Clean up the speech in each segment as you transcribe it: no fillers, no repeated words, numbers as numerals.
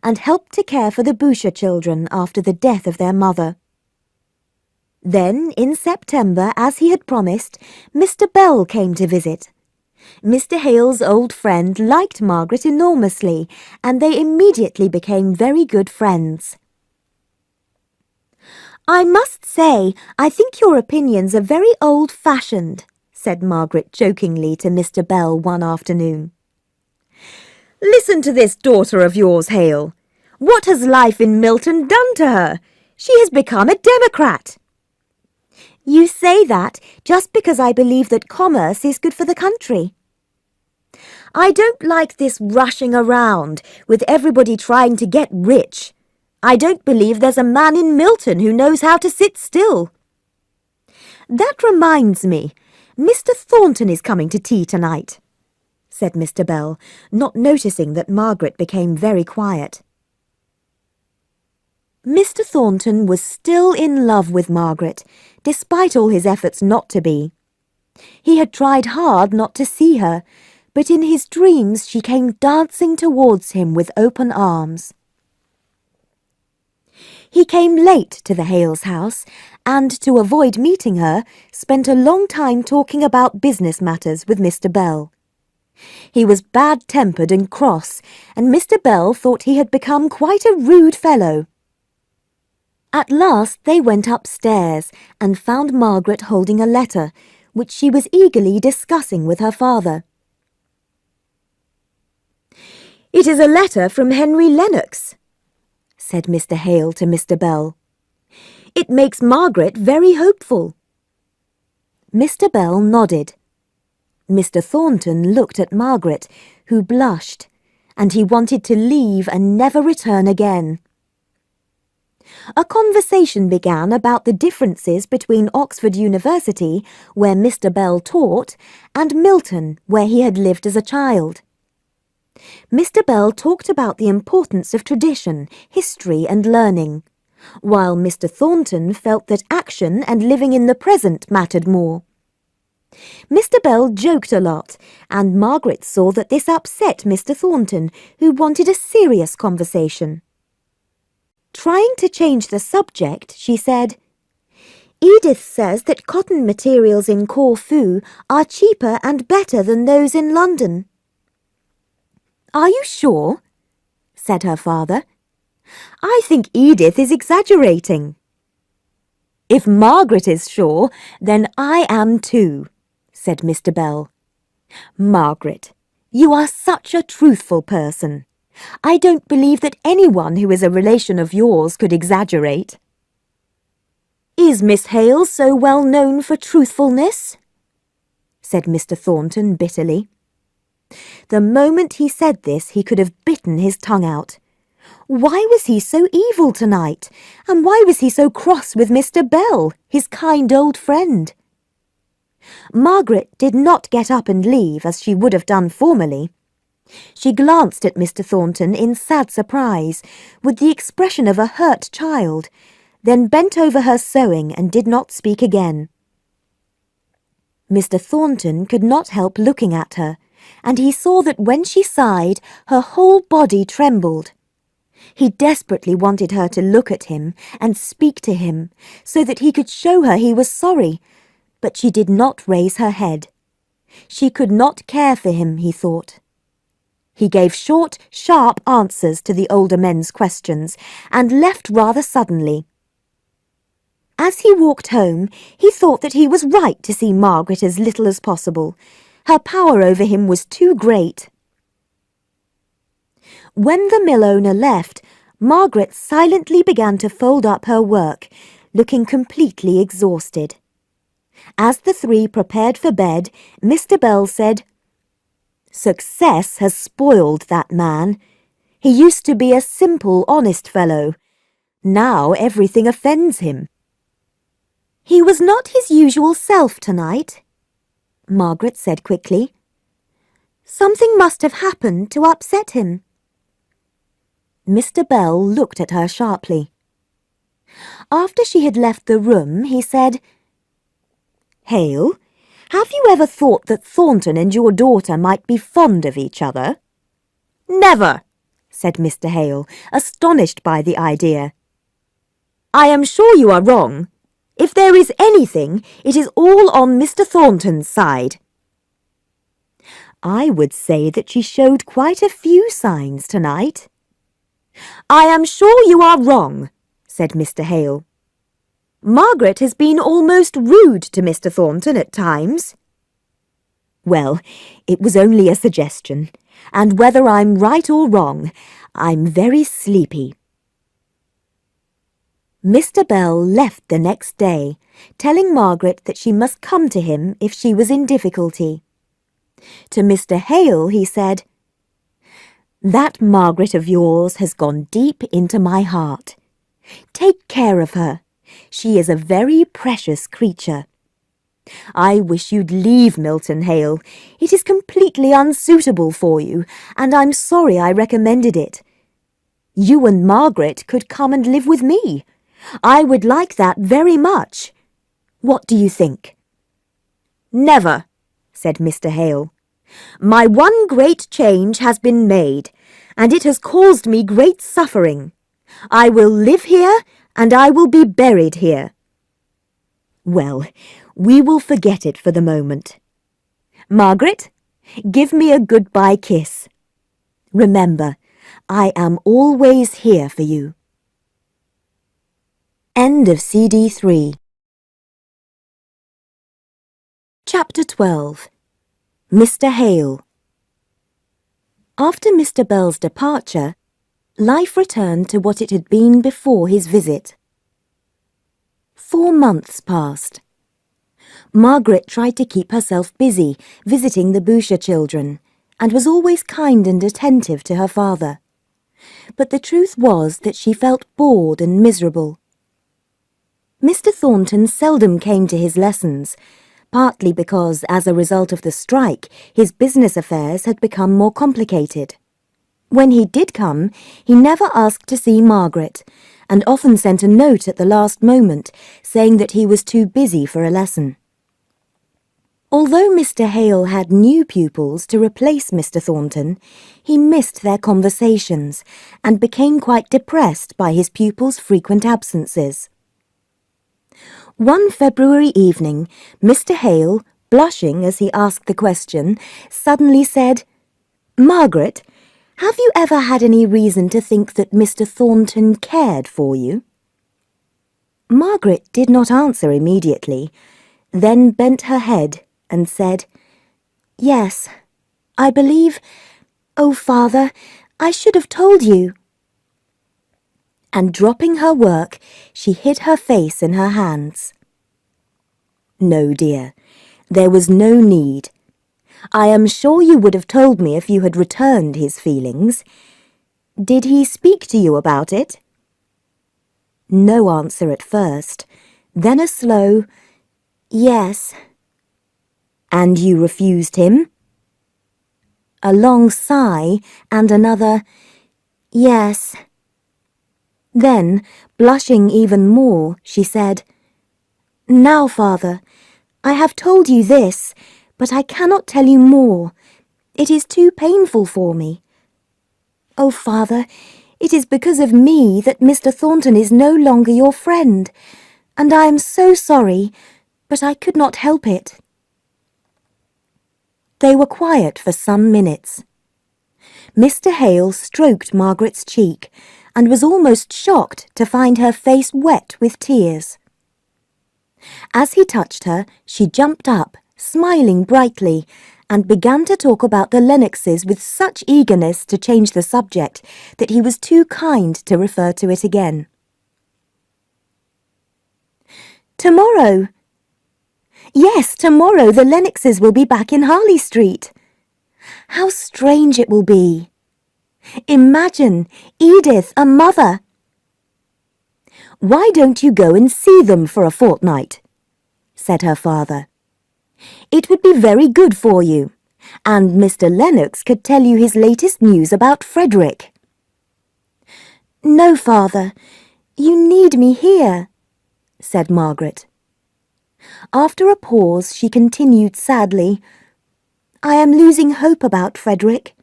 and helped to care for the Boucher children after the death of their mother. Then, in September, as he had promised, Mr. Bell came to visit. Mr. Hale's old friend liked Margaret enormously, and they immediately became very good friends. "I must say, I think your opinions are very old-fashioned," said Margaret jokingly to Mr. Bell one afternoon. "Listen to this daughter of yours, Hale. What has life in Milton done to her? She has become a Democrat." "You say that just because I believe that commerce is good for the country." "I don't like this rushing around with everybody trying to get rich. I don't believe there's a man in Milton who knows how to sit still." "That reminds me, Mr. Thornton is coming to tea tonight," said Mr. Bell, not noticing that Margaret became very quiet. Mr. Thornton was still in love with Margaret, despite all his efforts not to be. He had tried hard not to see her, but in his dreams she came dancing towards him with open arms. He came late to the Hales' house, and, to avoid meeting her, spent a long time talking about business matters with Mr. Bell. He was bad-tempered and cross, and Mr. Bell thought he had become quite a rude fellow. At last they went upstairs and found Margaret holding a letter, which she was eagerly discussing with her father. "It is a letter from Henry Lennox," said Mr. Hale to Mr. Bell. "It makes Margaret very hopeful." Mr. Bell nodded. Mr. Thornton looked at Margaret, who blushed, and he wanted to leave and never return again. A conversation began about the differences between Oxford University, where Mr. Bell taught, and Milton, where he had lived as a child. Mr. Bell talked about the importance of tradition, history and learning, while Mr. Thornton felt that action and living in the present mattered more. Mr. Bell joked a lot, and Margaret saw that this upset Mr. Thornton, who wanted a serious conversation. Trying to change the subject, she said, "Edith says that cotton materials in Corfu are cheaper and better than those in London." "Are you sure?" said her father. "I think Edith is exaggerating." "If Margaret is sure, then I am too," said Mr. Bell. "Margaret, you are such a truthful person. I don't believe that anyone who is a relation of yours could exaggerate." "Is Miss Hale so well known for truthfulness?" said Mr. Thornton bitterly. The moment he said this, he could have bitten his tongue out. Why was he so evil tonight? And why was he so cross with Mr. Bell, his kind old friend? Margaret did not get up and leave, as she would have done formerly. She glanced at Mr. Thornton in sad surprise, with the expression of a hurt child, then bent over her sewing and did not speak again. Mr. Thornton could not help looking at her, and he saw that when she sighed, her whole body trembled. He desperately wanted her to look at him and speak to him, so that he could show her he was sorry, but she did not raise her head. She could not care for him, he thought. He gave short, sharp answers to the older men's questions, and left rather suddenly. As he walked home, he thought that he was right to see Margaret as little as possible. Her power over him was too great. When the mill owner left, Margaret silently began to fold up her work, looking completely exhausted. As the three prepared for bed, Mr. Bell said, "Success has spoiled that man. He used to be a simple, honest fellow. Now everything offends him." "He was not his usual self tonight," Margaret said quickly. "Something must have happened to upset him." Mr. Bell looked at her sharply. After she had left the room, he said, "Hale, have you ever thought that Thornton and your daughter might be fond of each other?" "Never," said Mr. Hale, astonished by the idea. "I am sure you are wrong. If there is anything, it is all on Mr. Thornton's side." "I would say that she showed quite a few signs tonight." "I am sure you are wrong," said Mr. Hale. "Margaret has been almost rude to Mr. Thornton at times." "Well, it was only a suggestion, and whether I'm right or wrong, I'm very sleepy." Mr. Bell left the next day, telling Margaret that she must come to him if she was in difficulty. To Mr. Hale he said, "That Margaret of yours has gone deep into my heart. Take care of her. She is a very precious creature. I wish you'd leave Milton Hale. It is completely unsuitable for you, and I'm sorry I recommended it. You and Margaret could come and live with me. I would like that very much. What do you think?" "Never," said Mr. Hale. "My one great change has been made, and it has caused me great suffering. I will live here, and I will be buried here." "Well, we will forget it for the moment. Margaret, give me a goodbye kiss. Remember, I am always here for you." End of CD 3. Chapter 12. Mr. Hale. After Mr. Bell's departure, life returned to what it had been before his visit. 4 months passed. Margaret tried to keep herself busy visiting the Boucher children, and was always kind and attentive to her father. But the truth was that she felt bored and miserable. Mr. Thornton seldom came to his lessons, partly because, as a result of the strike, his business affairs had become more complicated. When he did come, he never asked to see Margaret, and often sent a note at the last moment, saying that he was too busy for a lesson. Although Mr. Hale had new pupils to replace Mr. Thornton, he missed their conversations, and became quite depressed by his pupils' frequent absences. One February evening, Mr. Hale, blushing as he asked the question, suddenly said, "Margaret, have you ever had any reason to think that Mr. Thornton cared for you?" Margaret did not answer immediately, then bent her head and said, "Yes, I believe... Oh, Father, I should have told you." And dropping her work, she hid her face in her hands. "No, dear, there was no need. I am sure you would have told me if you had returned his feelings. Did he speak to you about it?" No answer at first, then a slow, "Yes." "And you refused him?" A long sigh and another, "Yes." Then, blushing even more, she said, "Now, Father, I have told you this, but I cannot tell you more. It is too painful for me. Oh, Father, it is because of me that Mr. Thornton is no longer your friend, and I am so sorry, but I could not help it." They were quiet for some minutes. Mr. Hale stroked Margaret's cheek, and was almost shocked to find her face wet with tears. As he touched her, she jumped up, smiling brightly, and began to talk about the Lennoxes with such eagerness to change the subject that he was too kind to refer to it again. "Tomorrow." "Yes, tomorrow the Lennoxes will be back in Harley Street. How strange it will be. Imagine, Edith a mother." "Why don't you go and see them for a fortnight?" said her father. "It would be very good for you, and Mr. Lennox could tell you his latest news about Frederick." "No, Father, you need me here," said Margaret. After a pause, she continued sadly, "I am losing hope about Frederick.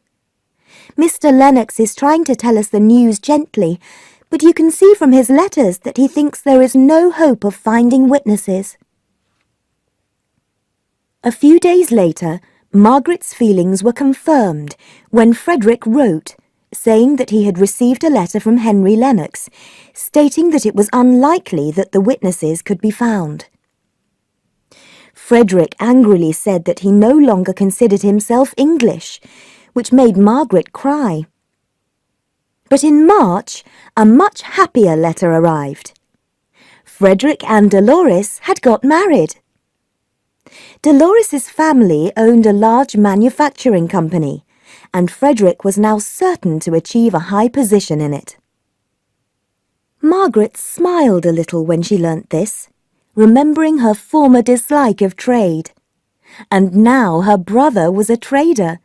Mr. Lennox is trying to tell us the news gently, but you can see from his letters that he thinks there is no hope of finding witnesses." A few days later, Margaret's feelings were confirmed when Frederick wrote, saying that he had received a letter from Henry Lennox, stating that it was unlikely that the witnesses could be found. Frederick angrily said that he no longer considered himself English, which made Margaret cry. But in March, a much happier letter arrived. Frederick and Dolores had got married. Dolores's family owned a large manufacturing company, and Frederick was now certain to achieve a high position in it. Margaret smiled a little when she learnt this, remembering her former dislike of trade. And now her brother was a trader.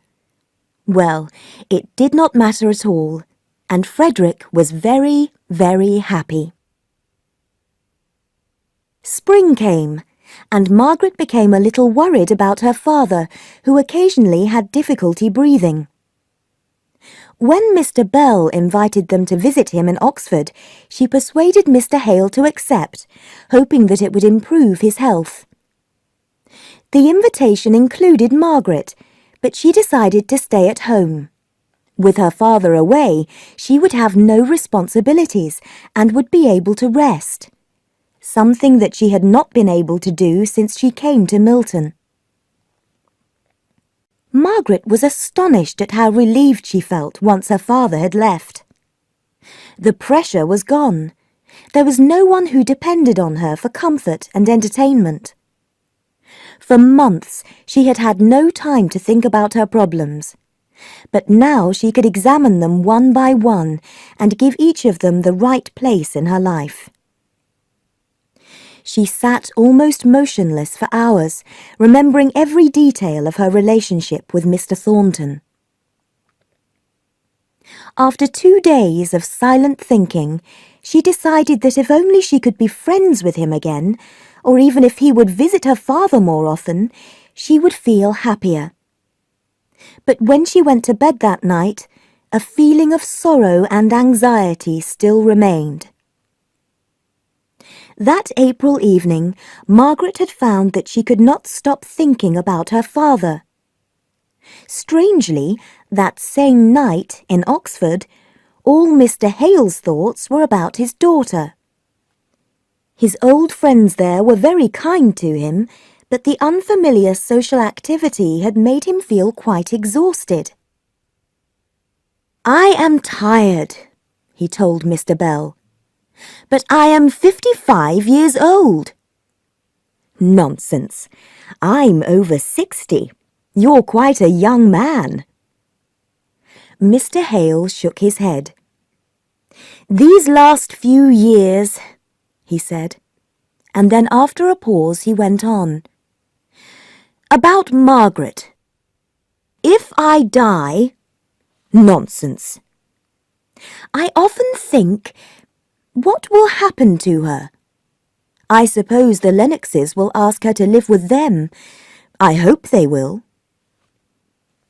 Well, it did not matter at all, and Frederick was very, very happy. Spring came, and Margaret became a little worried about her father, who occasionally had difficulty breathing. When Mr. Bell invited them to visit him in Oxford, she persuaded Mr. Hale to accept, hoping that it would improve his health. The invitation included Margaret, but she decided to stay at home. With her father away, she would have no responsibilities and would be able to rest, something that she had not been able to do since she came to Milton. Margaret was astonished at how relieved she felt once her father had left. The pressure was gone. There was no one who depended on her for comfort and entertainment. For months she had had no time to think about her problems, but now she could examine them one by one and give each of them the right place in her life. She sat almost motionless for hours, remembering every detail of her relationship with Mr. Thornton. After 2 days of silent thinking, she decided that if only she could be friends with him again, or even if he would visit her father more often, she would feel happier. But when she went to bed that night, a feeling of sorrow and anxiety still remained. That April evening, Margaret had found that she could not stop thinking about her father. Strangely, that same night in Oxford, all Mr. Hale's thoughts were about his daughter. His old friends there were very kind to him, but the unfamiliar social activity had made him feel quite exhausted. "I am tired," he told Mr. Bell. "But I am 55 years old." "Nonsense. I'm over 60. You're quite a young man." Mr. Hale shook his head. "These last few years," he said, and then after a pause he went on. "About Margaret. If I die—" "Nonsense." "I often think, what will happen to her? I suppose the Lennoxes will ask her to live with them. I hope they will."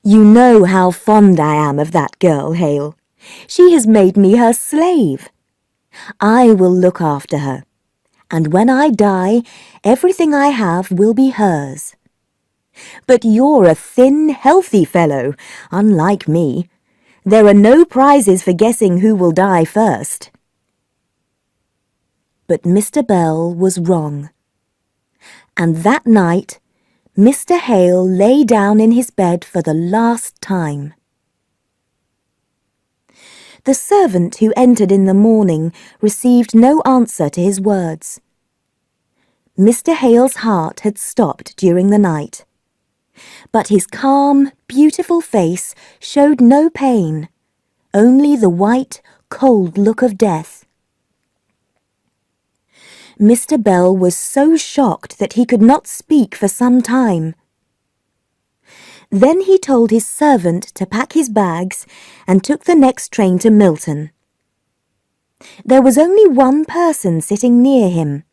"You know how fond I am of that girl, Hale. She has made me her slave. I will look after her, and when I die, everything I have will be hers. But you're a thin, healthy fellow, unlike me. There are no prizes for guessing who will die first." But Mr. Bell was wrong. And that night, Mr. Hale lay down in his bed for the last time. The servant who entered in the morning received no answer to his words. Mr. Hale's heart had stopped during the night, but his calm, beautiful face showed no pain, only the white, cold look of death. Mr. Bell was so shocked that he could not speak for some time. Then he told his servant to pack his bags and took the next train to Milton. There was only one person sitting near him.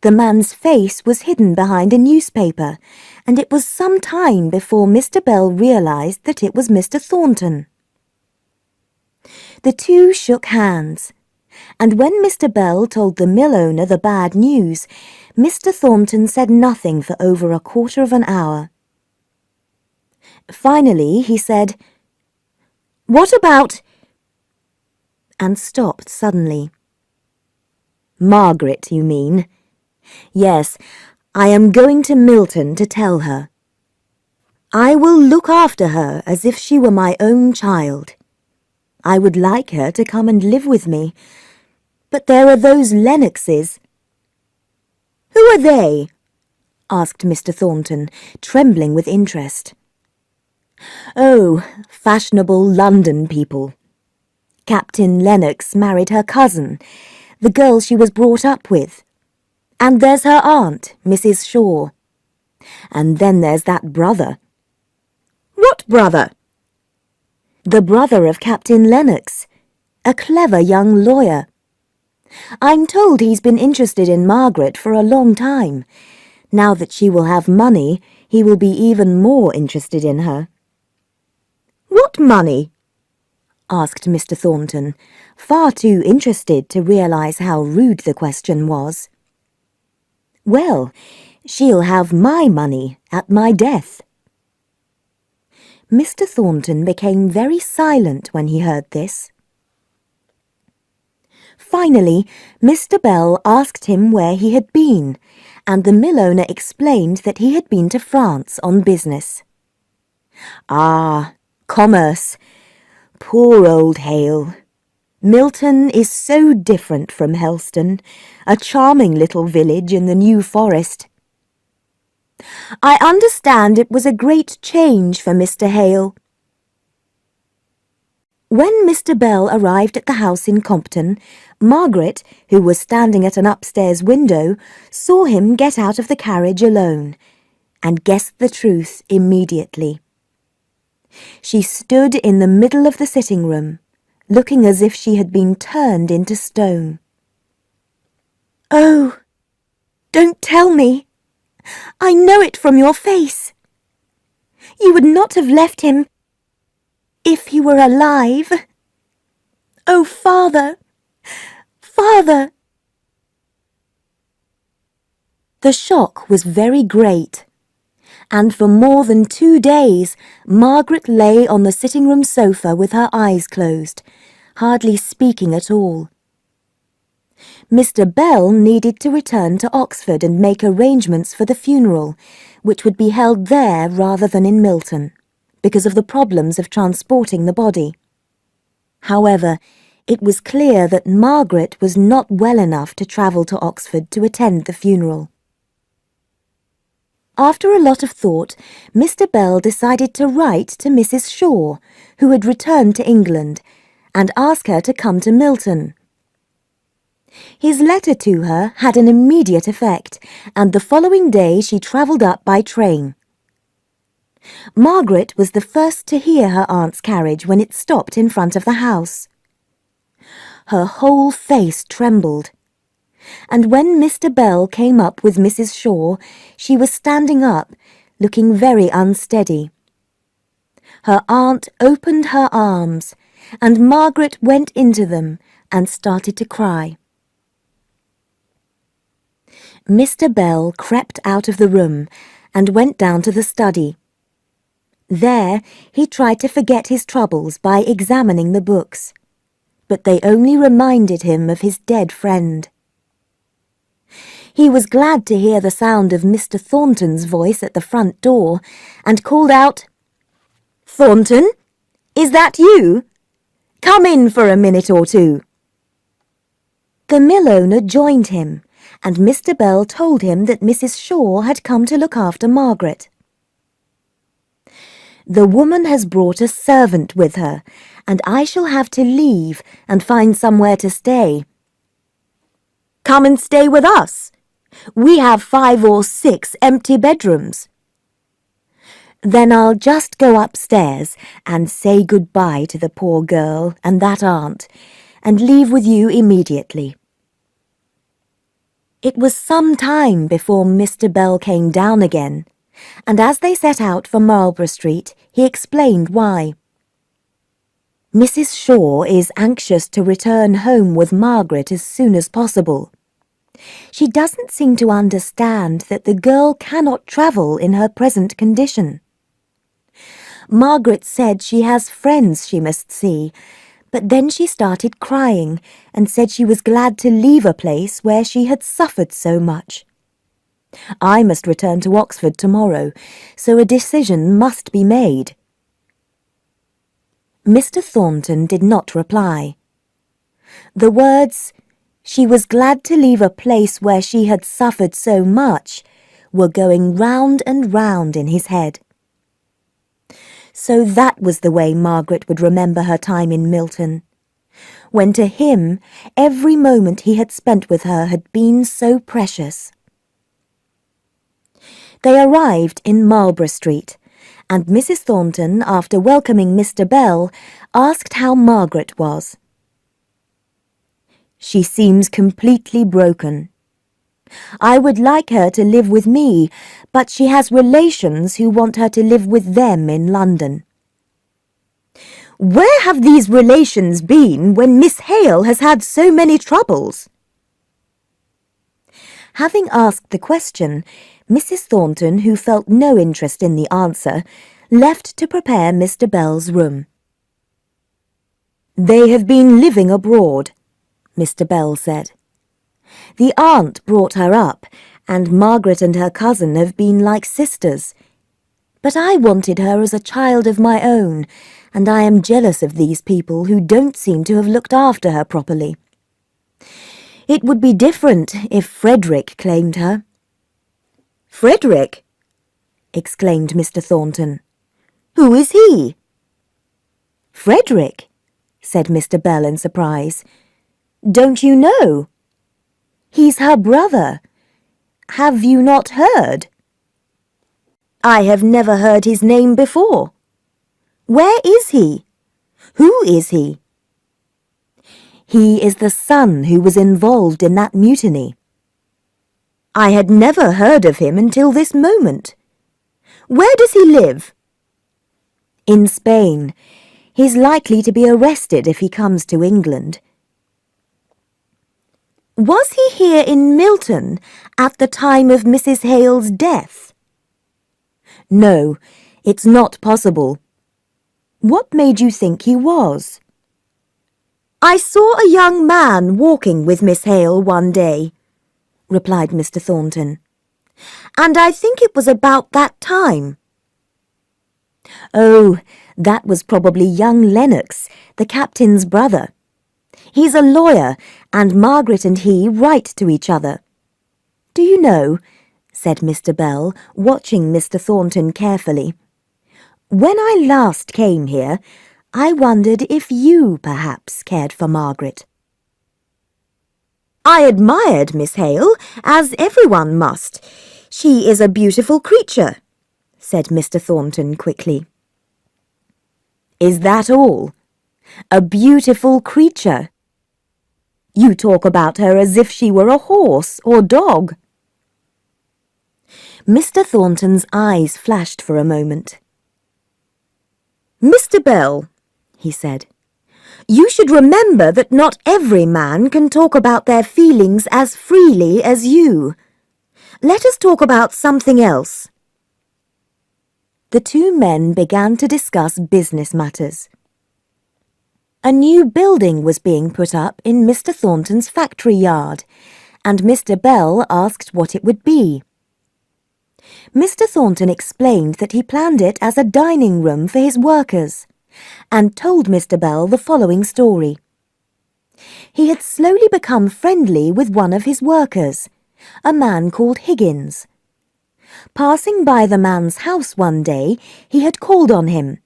The man's face was hidden behind a newspaper, and it was some time before Mr. Bell realized that it was Mr. Thornton. The two shook hands, and when Mr. Bell told the mill owner the bad news, Mr. Thornton said nothing for over a quarter of an hour. Finally, he said, "What about—" and stopped suddenly. "Margaret, you mean? Yes, I am going to Milton to tell her. I will look after her as if she were my own child. I would like her to come and live with me, but there are those Lennoxes." "Who are they?" asked Mr. Thornton, trembling with interest. "Oh, fashionable London people. Captain Lennox married her cousin, the girl she was brought up with. And there's her aunt, Mrs. Shaw. And then there's that brother." "What brother?" "The brother of Captain Lennox, a clever young lawyer. I'm told he's been interested in Margaret for a long time. Now that she will have money, he will be even more interested in her." "What money?" asked Mr. Thornton, far too interested to realize how rude the question was. "Well, she'll have my money at my death." Mr. Thornton became very silent when he heard this. Finally, Mr. Bell asked him where he had been, and the mill owner explained that he had been to France on business. "Ah, commerce. Poor old Hale. Milton is so different from Helston, a charming little village in the New Forest." "I understand it was a great change for Mr. Hale." When Mr. Bell arrived at the house in Compton, Margaret, who was standing at an upstairs window, saw him get out of the carriage alone, and guessed the truth immediately. She stood in the middle of the sitting room, looking as if she had been turned into stone. "Oh, don't tell me! I know it from your face. You would not have left him if he were alive. Oh, father! Father!" The shock was very great, and for more than 2 days Margaret lay on the sitting-room sofa with her eyes closed, hardly speaking at all. Mr. Bell needed to return to Oxford and make arrangements for the funeral, which would be held there rather than in Milton, because of the problems of transporting the body. However, it was clear that Margaret was not well enough to travel to Oxford to attend the funeral. After a lot of thought, Mr. Bell decided to write to Mrs. Shaw, who had returned to England, and ask her to come to Milton. His letter to her had an immediate effect, and the following day she travelled up by train. Margaret was the first to hear her aunt's carriage when it stopped in front of the house. Her whole face trembled, and when Mr. Bell came up with Mrs. Shaw, she was standing up, looking very unsteady. Her aunt opened her arms, and Margaret went into them and started to cry. Mr. Bell crept out of the room and went down to the study. There he tried to forget his troubles by examining the books, but they only reminded him of his dead friend. He was glad to hear the sound of Mr. Thornton's voice at the front door, and called out, "Thornton, is that you? Come in for a minute or two." The mill owner joined him, and Mr. Bell told him that Mrs. Shaw had come to look after Margaret. "The woman has brought a servant with her, and I shall have to leave and find somewhere to stay." "Come and stay with us. We have 5 or 6 empty bedrooms." "Then I'll just go upstairs and say goodbye to the poor girl and that aunt, and leave with you immediately." It was some time before Mr. Bell came down again, and as they set out for Marlborough Street, he explained why. Mrs. Shaw is anxious to return home with Margaret as soon as possible. She doesn't seem to understand that the girl cannot travel in her present condition. Margaret said she has friends she must see, but then she started crying and said she was glad to leave a place where she had suffered so much. I must return to Oxford tomorrow, so a decision must be made. Mr. Thornton did not reply. The words, "She was glad to leave a place where she had suffered so much," were going round and round in his head. So that was the way Margaret would remember her time in Milton, when to him every moment he had spent with her had been so precious. They arrived in Marlborough Street, and Mrs. Thornton, after welcoming Mr. Bell, asked how Margaret was. "She seems completely broken. I would like her to live with me, but she has relations who want her to live with them in London." "Where have these relations been when Miss Hale has had so many troubles?" Having asked the question, Mrs. Thornton, who felt no interest in the answer, left to prepare Mr. Bell's room. "They have been living abroad," Mr. Bell said. "The aunt brought her up, and Margaret and her cousin have been like sisters. But I wanted her as a child of my own, and I am jealous of these people who don't seem to have looked after her properly. It would be different if Frederick claimed her." "Frederick?" exclaimed Mr. Thornton. "Who is he?" "Frederick," said Mr. Bell in surprise. "Don't you know? He's her brother. Have you not heard?" "I have never heard his name before. Where is he? Who is he?" "He is the son who was involved in that mutiny." "I had never heard of him until this moment. Where does he live?" "In Spain. He's likely to be arrested if he comes to England." "Was he here in Milton at the time of Mrs. Hale's death?" "No, it's not possible. What made you think he was?" "I saw a young man walking with Miss Hale one day," replied Mr. Thornton, "and I think it was about that time." "Oh, that was probably young Lennox, the captain's brother. He's a lawyer, and Margaret and he write to each other. Do you know," said Mr. Bell, watching Mr. Thornton carefully, "when I last came here, I wondered if you perhaps cared for Margaret." "I admired Miss Hale, as everyone must. She is a beautiful creature," said Mr. Thornton quickly. "Is that all? A beautiful creature? You talk about her as if she were a horse or dog." Mr. Thornton's eyes flashed for a moment. "Mr. Bell," he said, "you should remember that not every man can talk about their feelings as freely as you. Let us talk about something else." The two men began to discuss business matters. A new building was being put up in Mr. Thornton's factory yard, and Mr. Bell asked what it would be. Mr. Thornton explained that he planned it as a dining room for his workers, and told Mr. Bell the following story. He had slowly become friendly with one of his workers, a man called Higgins. Passing by the man's house one day, he had called on him,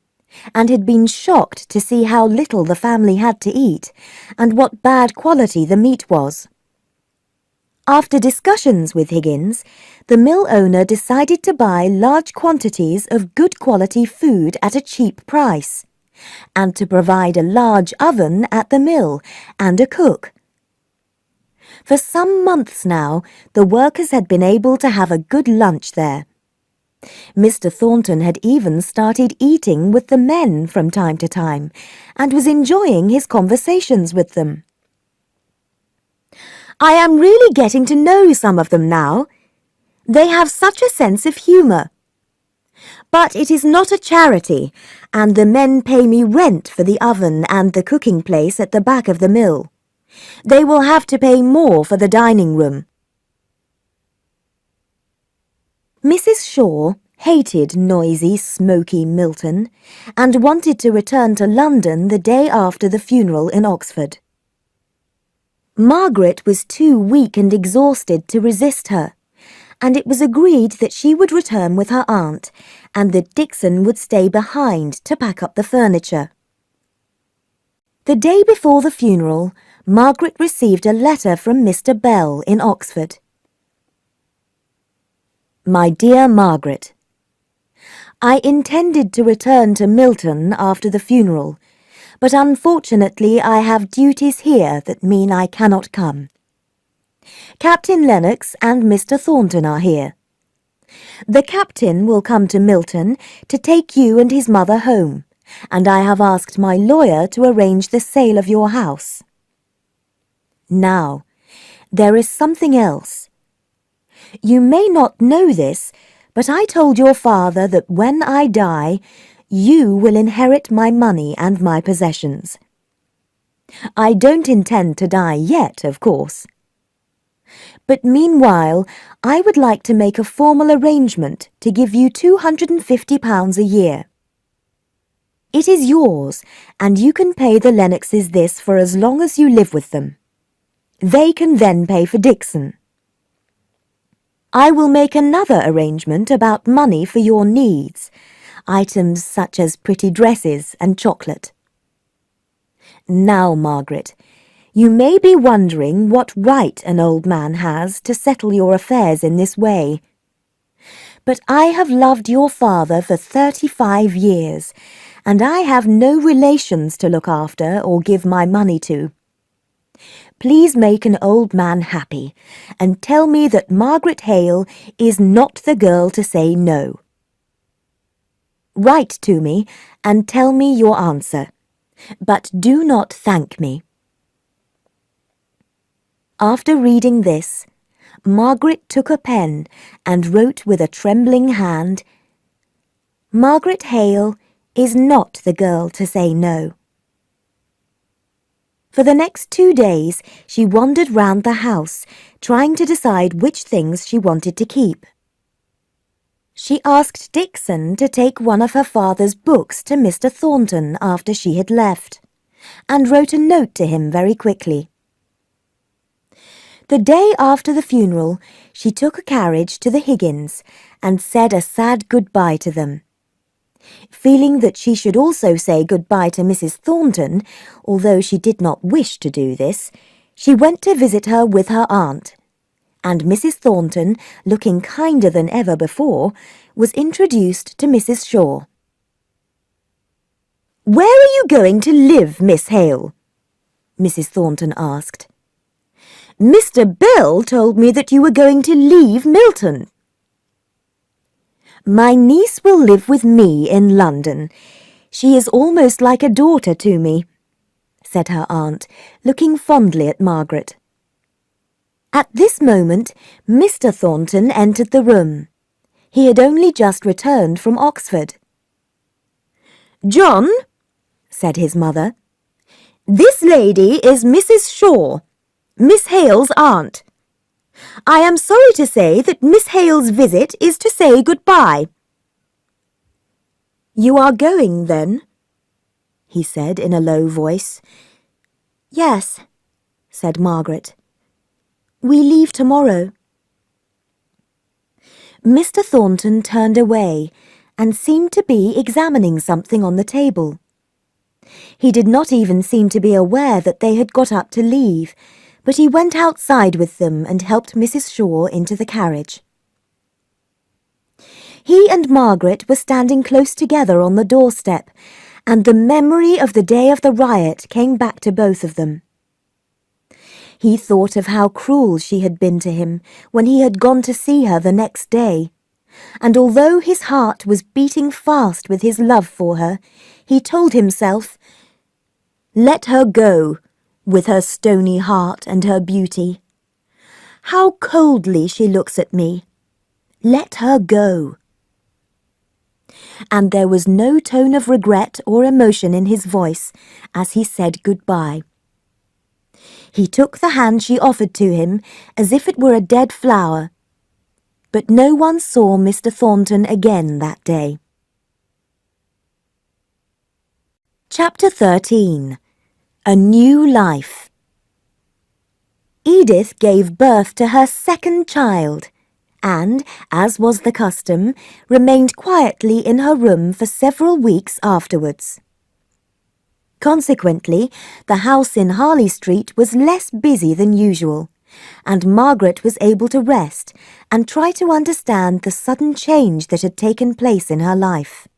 and had been shocked to see how little the family had to eat, and what bad quality the meat was. After discussions with Higgins, the mill owner decided to buy large quantities of good quality food at a cheap price, and to provide a large oven at the mill and a cook. For some months now, the workers had been able to have a good lunch there. Mr. Thornton had even started eating with the men from time to time, and was enjoying his conversations with them. "I am really getting to know some of them now. They have such a sense of humour. But it is not a charity, and the men pay me rent for the oven and the cooking place at the back of the mill. They will have to pay more for the dining room." Mrs. Shaw hated noisy, smoky Milton, and wanted to return to London the day after the funeral in Oxford. Margaret was too weak and exhausted to resist her, and it was agreed that she would return with her aunt, and that Dixon would stay behind to pack up the furniture. The day before the funeral, Margaret received a letter from Mr. Bell in Oxford. "My dear Margaret, I intended to return to Milton after the funeral, but unfortunately I have duties here that mean I cannot come. Captain Lennox and Mr. Thornton are here. The captain will come to Milton to take you and his mother home, and I have asked my lawyer to arrange the sale of your house. Now, there is something else. You may not know this, but I told your father that when I die, you will inherit my money and my possessions. I don't intend to die yet, of course. But meanwhile, I would like to make a formal arrangement to give you £250 a year. It is yours, and you can pay the Lennoxes this for as long as you live with them. They can then pay for Dixon. I will make another arrangement about money for your needs, items such as pretty dresses and chocolate. Now, Margaret, you may be wondering what right an old man has to settle your affairs in this way. But I have loved your father for 35 years, and I have no relations to look after or give my money to. Please make an old man happy, and tell me that Margaret Hale is not the girl to say no. Write to me and tell me your answer, but do not thank me." After reading this, Margaret took a pen and wrote with a trembling hand, "Margaret Hale is not the girl to say no." For the next 2 days, she wandered round the house, trying to decide which things she wanted to keep. She asked Dixon to take one of her father's books to Mr. Thornton after she had left, and wrote a note to him very quickly. The day after the funeral, she took a carriage to the Higgins and said a sad goodbye to them. Feeling that she should also say goodbye to Mrs. Thornton, although she did not wish to do this, she went to visit her with her aunt, and Mrs. Thornton, looking kinder than ever before, was introduced to Mrs. Shaw. "Where are you going to live, Miss Hale?" Mrs. Thornton asked. "Mr. Bell told me that you were going to leave Milton." "My niece will live with me in London. She is almost like a daughter to me," said her aunt, looking fondly at Margaret. At this moment, Mr. Thornton entered the room. He had only just returned from Oxford. "John," said his mother, "this lady is Mrs. Shaw, Miss Hale's aunt. I am sorry to say that Miss Hale's visit is to say goodbye." "You are going, then?" he said in a low voice. "Yes," said Margaret. "We leave tomorrow." Mr. Thornton turned away and seemed to be examining something on the table. He did not even seem to be aware that they had got up to leave, but he went outside with them and helped Mrs. Shaw into the carriage. He and Margaret were standing close together on the doorstep, and the memory of the day of the riot came back to both of them. He thought of how cruel she had been to him when he had gone to see her the next day, and although his heart was beating fast with his love for her, he told himself, "Let her go, with her stony heart and her beauty. How coldly she looks at me. Let her go." And there was no tone of regret or emotion in his voice as he said goodbye. He took the hand she offered to him as if it were a dead flower, but no one saw Mr. Thornton again that day. Chapter 13. A New Life. Edith gave birth to her second child, and, as was the custom, remained quietly in her room for several weeks afterwards. Consequently, the house in Harley Street was less busy than usual, and Margaret was able to rest and try to understand the sudden change that had taken place in her life.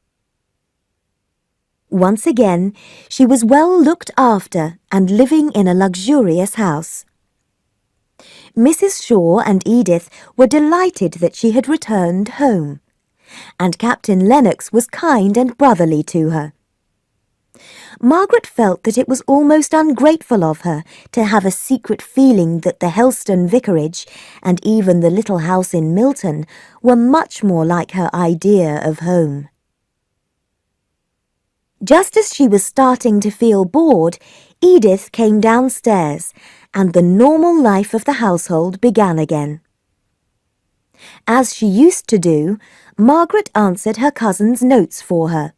Once again, she was well looked after and living in a luxurious house. Mrs. Shaw and Edith were delighted that she had returned home, and Captain Lennox was kind and brotherly to her. Margaret felt that it was almost ungrateful of her to have a secret feeling that the Helston vicarage and even the little house in Milton were much more like her idea of home. Just as she was starting to feel bored, Edith came downstairs, and the normal life of the household began again. As she used to do, Margaret answered her cousin's notes for her,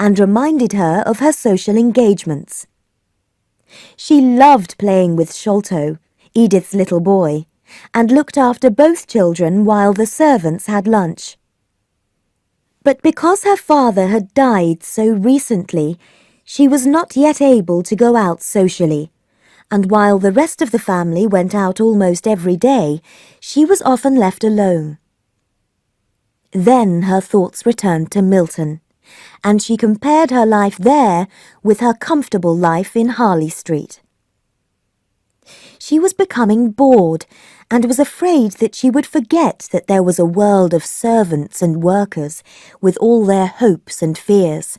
and reminded her of her social engagements. She loved playing with Sholto, Edith's little boy, and looked after both children while the servants had lunch. But because her father had died so recently, she was not yet able to go out socially, and while the rest of the family went out almost every day, she was often left alone. Then her thoughts returned to Milton, and she compared her life there with her comfortable life in Harley Street. She was becoming bored, and was afraid that she would forget that there was a world of servants and workers, with all their hopes and fears.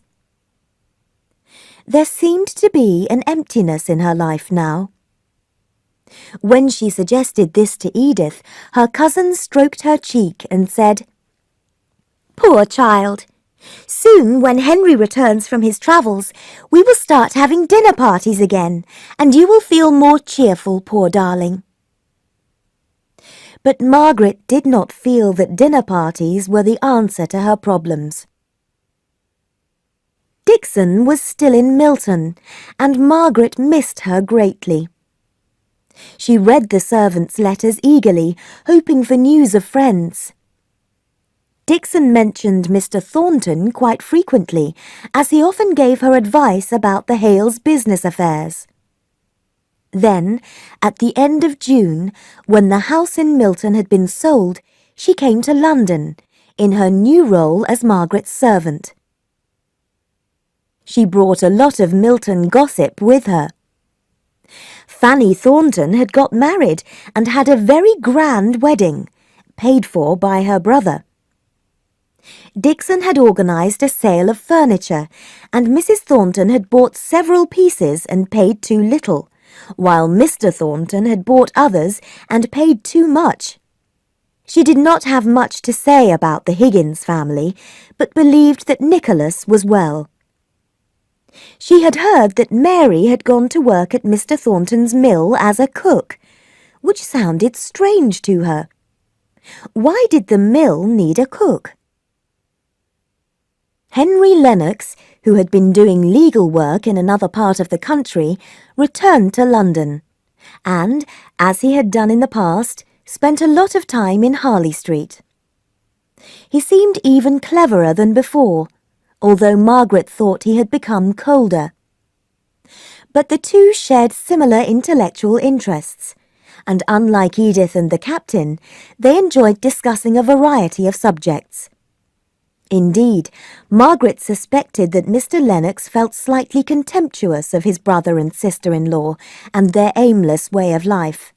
There seemed to be an emptiness in her life now. When she suggested this to Edith, her cousin stroked her cheek and said, "Poor child! Soon, when Henry returns from his travels, we will start having dinner parties again, and you will feel more cheerful, poor darling." But Margaret did not feel that dinner parties were the answer to her problems. Dixon was still in Milton, and Margaret missed her greatly. She read the servants' letters eagerly, hoping for news of friends. Dixon mentioned Mr. Thornton quite frequently, as he often gave her advice about the Hales' business affairs. Then, at the end of June, when the house in Milton had been sold, she came to London, in her new role as Margaret's servant. She brought a lot of Milton gossip with her. Fanny Thornton had got married and had a very grand wedding, paid for by her brother. Dixon had organised a sale of furniture, and Mrs. Thornton had bought several pieces and paid too little, while Mr. Thornton had bought others and paid too much. She did not have much to say about the Higgins family, but believed that Nicholas was well. She had heard that Mary had gone to work at Mr. Thornton's mill as a cook, which sounded strange to her. Why did the mill need a cook? Henry Lennox, who had been doing legal work in another part of the country, returned to London, and, as he had done in the past, spent a lot of time in Harley Street. He seemed even cleverer than before, although Margaret thought he had become colder. But the two shared similar intellectual interests, and unlike Edith and the captain, they enjoyed discussing a variety of subjects. Indeed, Margaret suspected that Mr. Lennox felt slightly contemptuous of his brother and sister-in-law and their aimless way of life.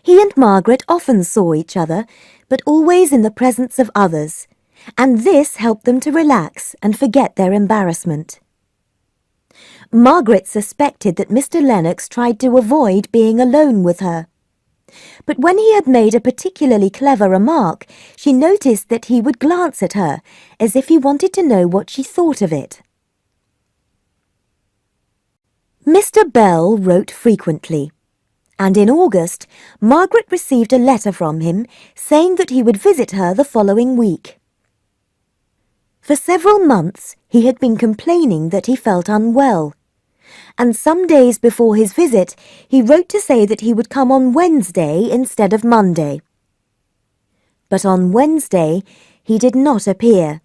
He and Margaret often saw each other, but always in the presence of others, and this helped them to relax and forget their embarrassment. Margaret suspected that Mr. Lennox tried to avoid being alone with her. But when he had made a particularly clever remark, she noticed that he would glance at her, as if he wanted to know what she thought of it. Mr. Bell wrote frequently, and in August, Margaret received a letter from him saying that he would visit her the following week. For several months, he had been complaining that he felt unwell, and some days before his visit, he wrote to say that he would come on Wednesday instead of Monday. But on Wednesday, he did not appear.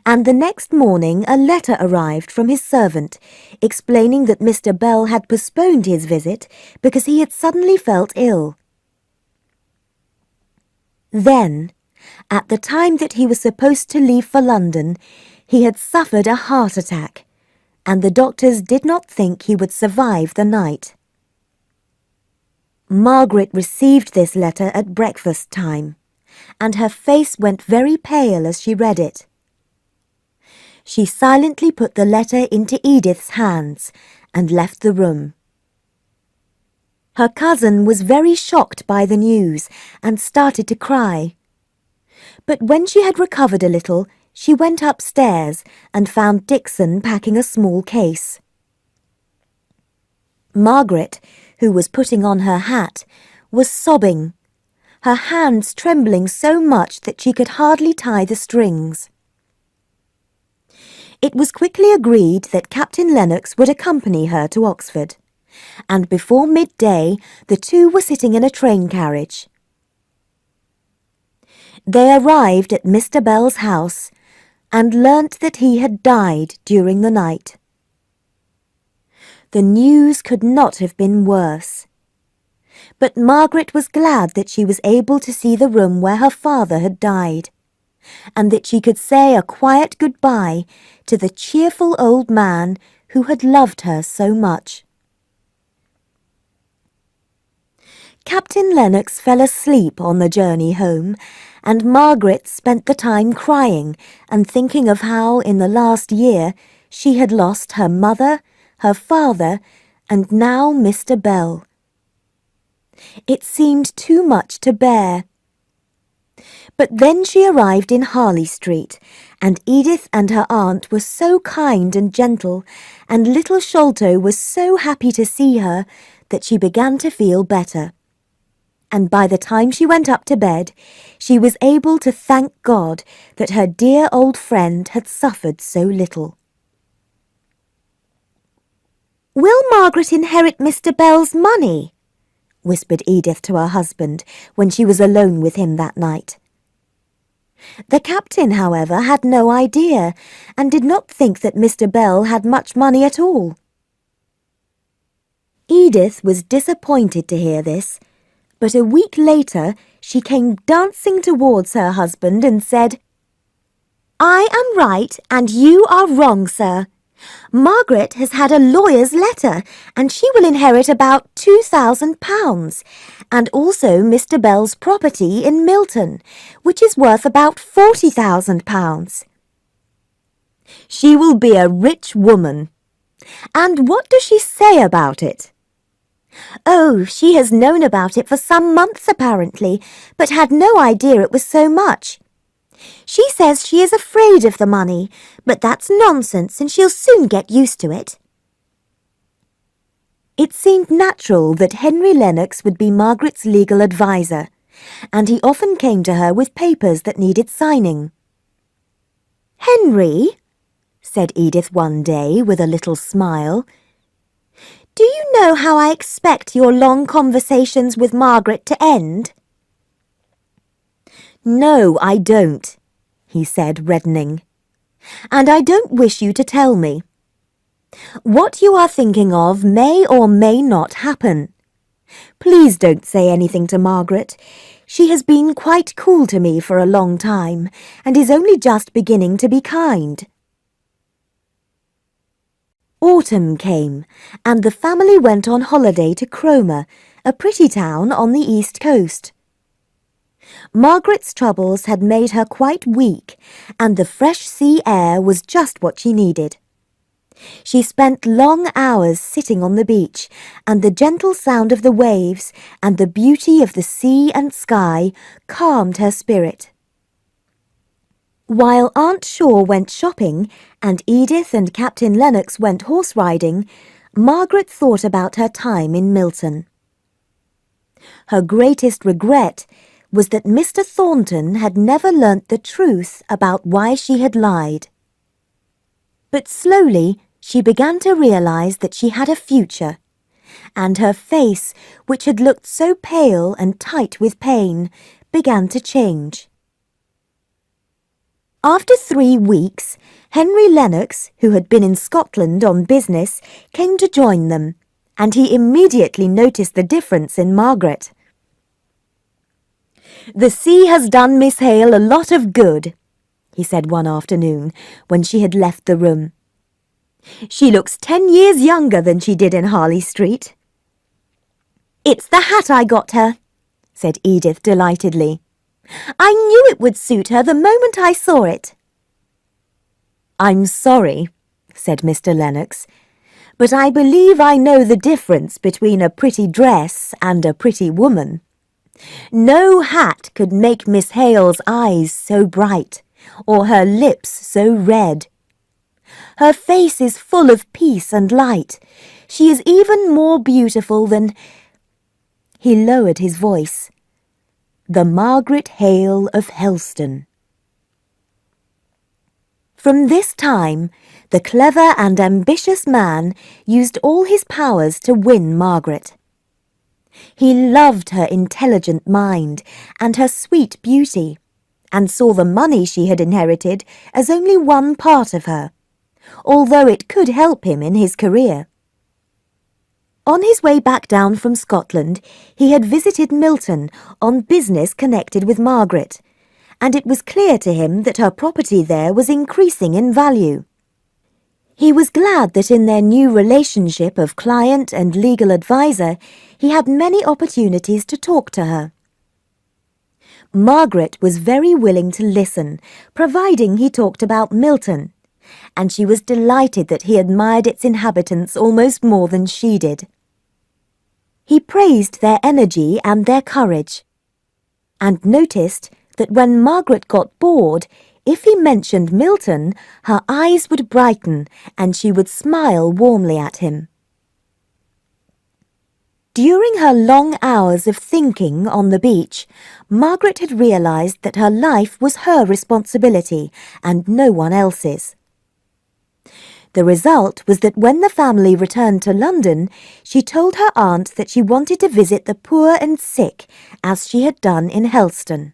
And the next morning a letter arrived from his servant, explaining that Mr. Bell had postponed his visit because he had suddenly felt ill. Then, at the time that he was supposed to leave for London, he had suffered a heart attack, and the doctors did not think he would survive the night. Margaret received this letter at breakfast time, and her face went very pale as she read it. She silently put the letter into Edith's hands and left the room. Her cousin was very shocked by the news and started to cry. But when she had recovered a little, she went upstairs and found Dixon packing a small case. Margaret, who was putting on her hat, was sobbing, her hands trembling so much that she could hardly tie the strings. It was quickly agreed that Captain Lennox would accompany her to Oxford, and before midday the two were sitting in a train carriage. They arrived at Mr. Bell's house and learnt that he had died during the night. The news could not have been worse. But Margaret was glad that she was able to see the room where her father had died, and that she could say a quiet goodbye to the cheerful old man who had loved her so much. Captain Lennox fell asleep on the journey home, and Margaret spent the time crying and thinking of how, in the last year, she had lost her mother, her father, and now Mr. Bell. It seemed too much to bear. But then she arrived in Harley Street, and Edith and her aunt were so kind and gentle, and little Sholto was so happy to see her that she began to feel better. And by the time she went up to bed, she was able to thank God that her dear old friend had suffered so little. "Will Margaret inherit Mr. Bell's money?" whispered Edith to her husband when she was alone with him that night. The captain, however, had no idea, and did not think that Mr. Bell had much money at all. Edith was disappointed to hear this, but a week later she came dancing towards her husband and said, "I am right and you are wrong, sir. Margaret has had a lawyer's letter, and she will inherit about £2,000, and also Mr. Bell's property in Milton, which is worth about £40,000. She will be a rich woman. And what does she say about it?" "Oh, she has known about it for some months apparently, but had no idea it was so much. She says she is afraid of the money, but that's nonsense and she'll soon get used to it." It seemed natural that Henry Lennox would be Margaret's legal adviser, and he often came to her with papers that needed signing. "Henry," said Edith one day with a little smile, "do you know how I expect your long conversations with Margaret to end?" "No, I don't," he said, reddening. "And I don't wish you to tell me. What you are thinking of may or may not happen. Please don't say anything to Margaret. She has been quite cool to me for a long time, and is only just beginning to be kind." Autumn came, and the family went on holiday to Cromer, a pretty town on the east coast. Margaret's troubles had made her quite weak, and the fresh sea air was just what she needed. She spent long hours sitting on the beach, and the gentle sound of the waves and the beauty of the sea and sky calmed her spirit. While Aunt Shaw went shopping and Edith and Captain Lennox went horse riding, Margaret thought about her time in Milton. Her greatest regret was that Mr. Thornton had never learnt the truth about why she had lied. But slowly she began to realize that she had a future, and her face, which had looked so pale and tight with pain, began to change. After 3 weeks, Henry Lennox, who had been in Scotland on business, came to join them, and he immediately noticed the difference in Margaret. "The sea has done Miss Hale a lot of good," he said one afternoon when she had left the room. "She looks 10 years younger than she did in Harley Street." "It's the hat I got her," said Edith delightedly. "I knew it would suit her the moment I saw it." "I'm sorry," said Mr. Lennox, "but I believe I know the difference between a pretty dress and a pretty woman. No hat could make Miss Hale's eyes so bright, or her lips so red. Her face is full of peace and light. She is even more beautiful than—" He lowered his voice. "The Margaret Hale of Helston." From this time, the clever and ambitious man used all his powers to win Margaret. He loved her intelligent mind and her sweet beauty, and saw the money she had inherited as only one part of her, although it could help him in his career. On his way back down from Scotland, he had visited Milton on business connected with Margaret, and it was clear to him that her property there was increasing in value. He was glad that in their new relationship of client and legal adviser, he had many opportunities to talk to her. Margaret was very willing to listen, providing he talked about Milton, and she was delighted that he admired its inhabitants almost more than she did. He praised their energy and their courage, and noticed that when Margaret got bored, if he mentioned Milton, her eyes would brighten and she would smile warmly at him. During her long hours of thinking on the beach, Margaret had realized that her life was her responsibility and no one else's. The result was that when the family returned to London, she told her aunt that she wanted to visit the poor and sick, as she had done in Helston.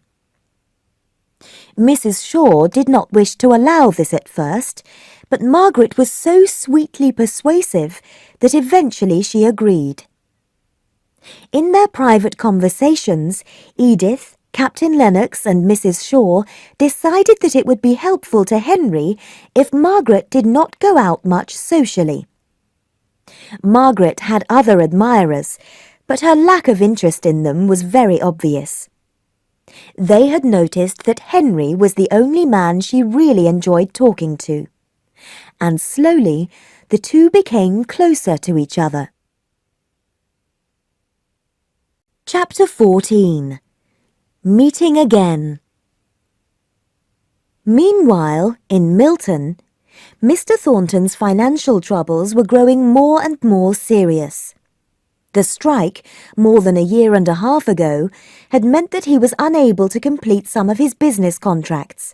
Mrs. Shaw did not wish to allow this at first, but Margaret was so sweetly persuasive that eventually she agreed. In their private conversations, Edith, Captain Lennox and Mrs. Shaw decided that it would be helpful to Henry if Margaret did not go out much socially. Margaret had other admirers, but her lack of interest in them was very obvious. They had noticed that Henry was the only man she really enjoyed talking to, and slowly the two became closer to each other. Chapter 14. Meeting Again. Meanwhile, in Milton, Mr. Thornton's financial troubles were growing more and more serious. The strike, more than a year and a half ago, had meant that he was unable to complete some of his business contracts.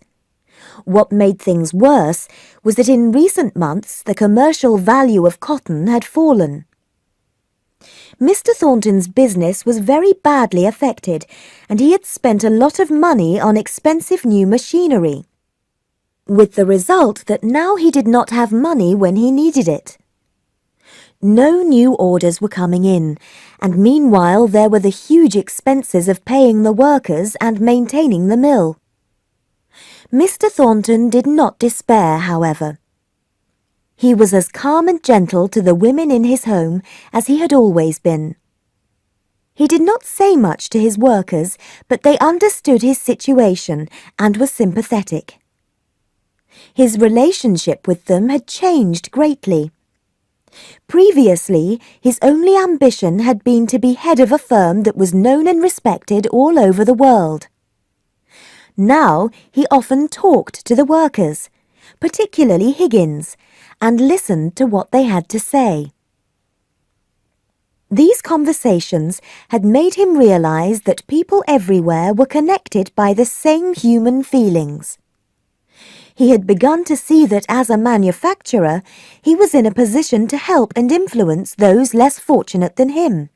What made things worse was that in recent months the commercial value of cotton had fallen. Mr. Thornton's business was very badly affected, and he had spent a lot of money on expensive new machinery, with the result that now he did not have money when he needed it. No new orders were coming in, and meanwhile there were the huge expenses of paying the workers and maintaining the mill. Mr. Thornton did not despair, however. He was as calm and gentle to the women in his home as he had always been. He did not say much to his workers, but they understood his situation and were sympathetic. His relationship with them had changed greatly. Previously, his only ambition had been to be head of a firm that was known and respected all over the world. Now he often talked to the workers, particularly Higgins, and listened to what they had to say. These conversations had made him realize that people everywhere were connected by the same human feelings. He had begun to see that as a manufacturer, he was in a position to help and influence those less fortunate than him.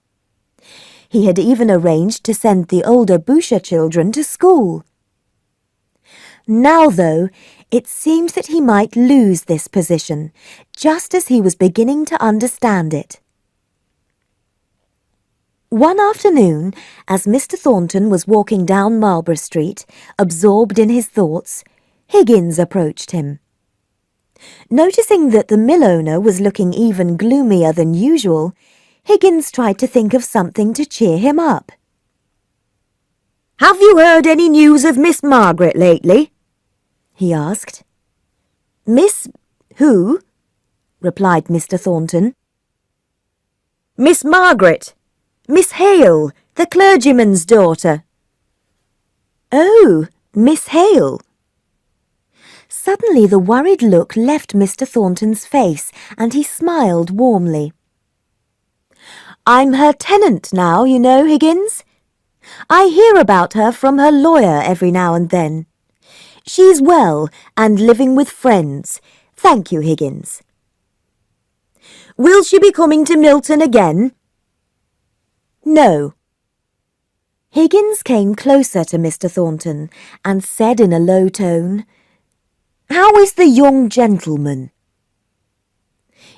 He had even arranged to send the older Boucher children to school. Now, though, it seemed that he might lose this position, just as he was beginning to understand it. One afternoon, as Mr. Thornton was walking down Marlborough Street, absorbed in his thoughts, Higgins approached him. Noticing that the mill owner was looking even gloomier than usual, Higgins tried to think of something to cheer him up. "Have you heard any news of Miss Margaret lately?" he asked. "Miss who?" replied Mr. Thornton. "Miss Margaret. Miss Hale, the clergyman's daughter." "Oh, Miss Hale." Suddenly the worried look left Mr. Thornton's face, and he smiled warmly. "I'm her tenant now, you know, Higgins. I hear about her from her lawyer every now and then. She's well and living with friends. Thank you, Higgins." "Will she be coming to Milton again?" "No." Higgins came closer to Mr. Thornton and said in a low tone, "How is the young gentleman?"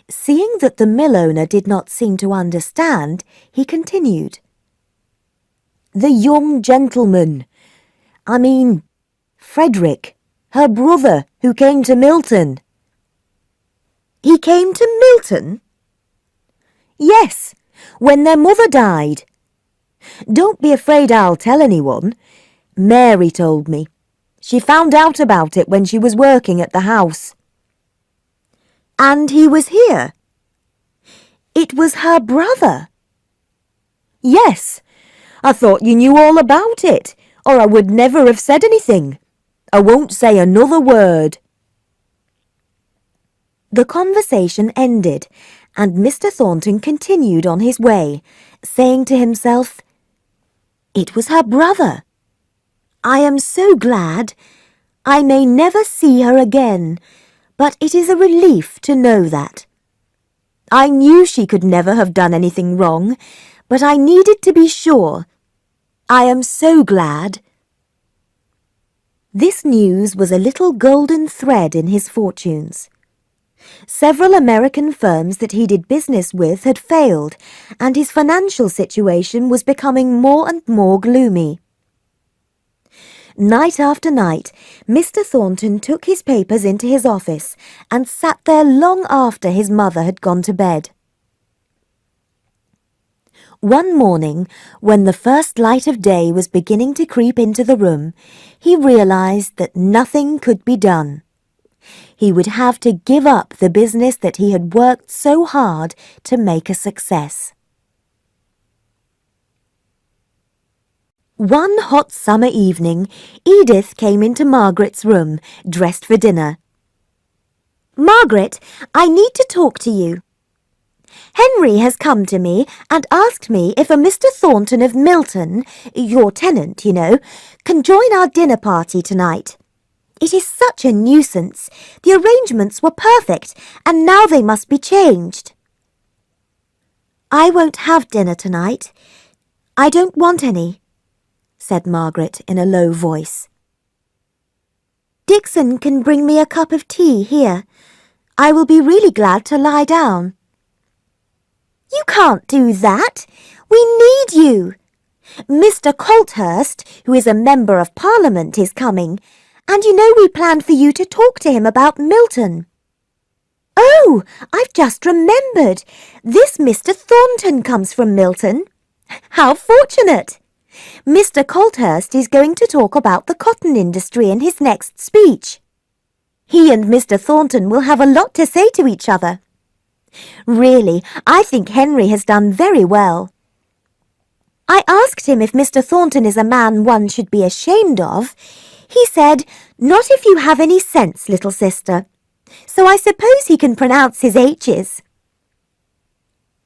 Seeing that the mill owner did not seem to understand, he continued, "The young gentleman. I mean, Frederick, her brother, who came to Milton." "He came to Milton?" "Yes, when their mother died. Don't be afraid I'll tell anyone. Mary told me. She found out about it when she was working at the house." "And he was here?" "It was her brother." "Yes, I thought you knew all about it, or I would never have said anything. I won't say another word." The conversation ended, and Mr. Thornton continued on his way, saying to himself, "It was her brother. I am so glad. I may never see her again, but it is a relief to know that. I knew she could never have done anything wrong, but I needed to be sure. I am so glad." This news was a little golden thread in his fortunes. Several American firms that he did business with had failed, and his financial situation was becoming more and more gloomy. Night after night, Mr. Thornton took his papers into his office and sat there long after his mother had gone to bed. One morning, when the first light of day was beginning to creep into the room, he realized that nothing could be done. He would have to give up the business that he had worked so hard to make a success. One hot summer evening, Edith came into Margaret's room, dressed for dinner. "Margaret, I need to talk to you. Henry has come to me and asked me if a Mr. Thornton of Milton, your tenant, you know, can join our dinner party tonight. It is such a nuisance. The arrangements were perfect, and now they must be changed." "I won't have dinner tonight. I don't want any," said Margaret in a low voice. "Dixon can bring me a cup of tea here. I will be really glad to lie down." "You can't do that. We need you. Mr. Colthurst, who is a member of Parliament, is coming, and you know we planned for you to talk to him about Milton." "Oh, I've just remembered. This Mr. Thornton comes from Milton. How fortunate! Mr. Colthurst is going to talk about the cotton industry in his next speech. He and Mr. Thornton will have a lot to say to each other. Really, I think Henry has done very well. I asked him if Mr. Thornton is a man one should be ashamed of. He said, "Not if you have any sense, little sister." So I suppose he can pronounce his H's.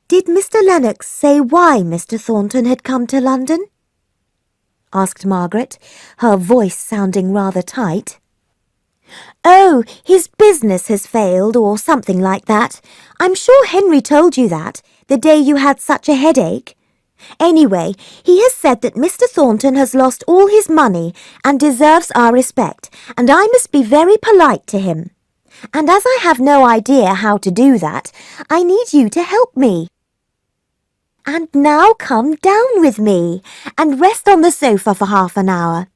Did Mr. Lennox say why Mr. Thornton had come to London? Asked Margaret, her voice sounding rather tight. Oh, his business has failed, or something like that. I'm sure Henry told you that, the day you had such a headache. Anyway, he has said that Mr. Thornton has lost all his money and deserves our respect, and I must be very polite to him. And as I have no idea how to do that, I need you to help me. And now come down with me and rest on the sofa for half an hour.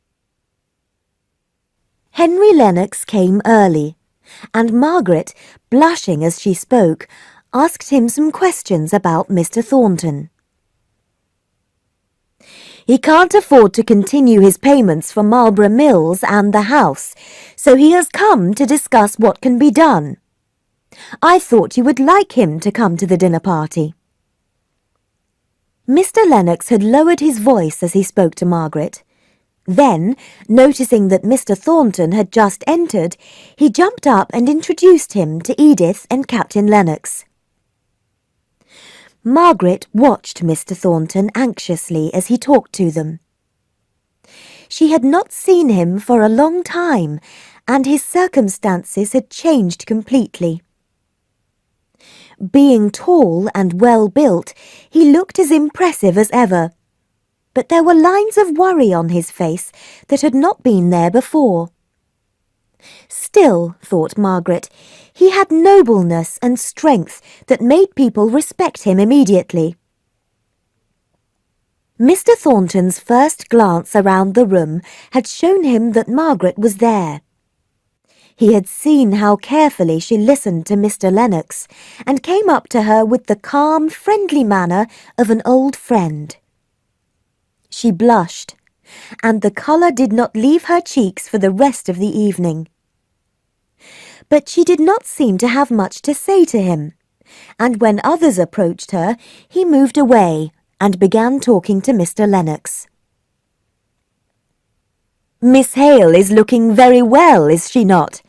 Henry Lennox came early, and Margaret, blushing as she spoke, asked him some questions about Mr. Thornton. He can't afford to continue his payments for Marlborough Mills and the house, so he has come to discuss what can be done. I thought you would like him to come to the dinner party. Mr. Lennox had lowered his voice as he spoke to Margaret. Then, noticing that Mr. Thornton had just entered, he jumped up and introduced him to Edith and Captain Lennox. Margaret watched Mr. Thornton anxiously as he talked to them. She had not seen him for a long time, and his circumstances had changed completely. Being tall and well-built, he looked as impressive as ever, but there were lines of worry on his face that had not been there before. Still, thought Margaret, he had nobleness and strength that made people respect him immediately. Mr. Thornton's first glance around the room had shown him that Margaret was there. He had seen how carefully she listened to Mr. Lennox, and came up to her with the calm, friendly manner of an old friend. She blushed, and the colour did not leave her cheeks for the rest of the evening. But she did not seem to have much to say to him, and when others approached her, he moved away and began talking to Mr. Lennox. "Miss Hale is looking very well, is she not?"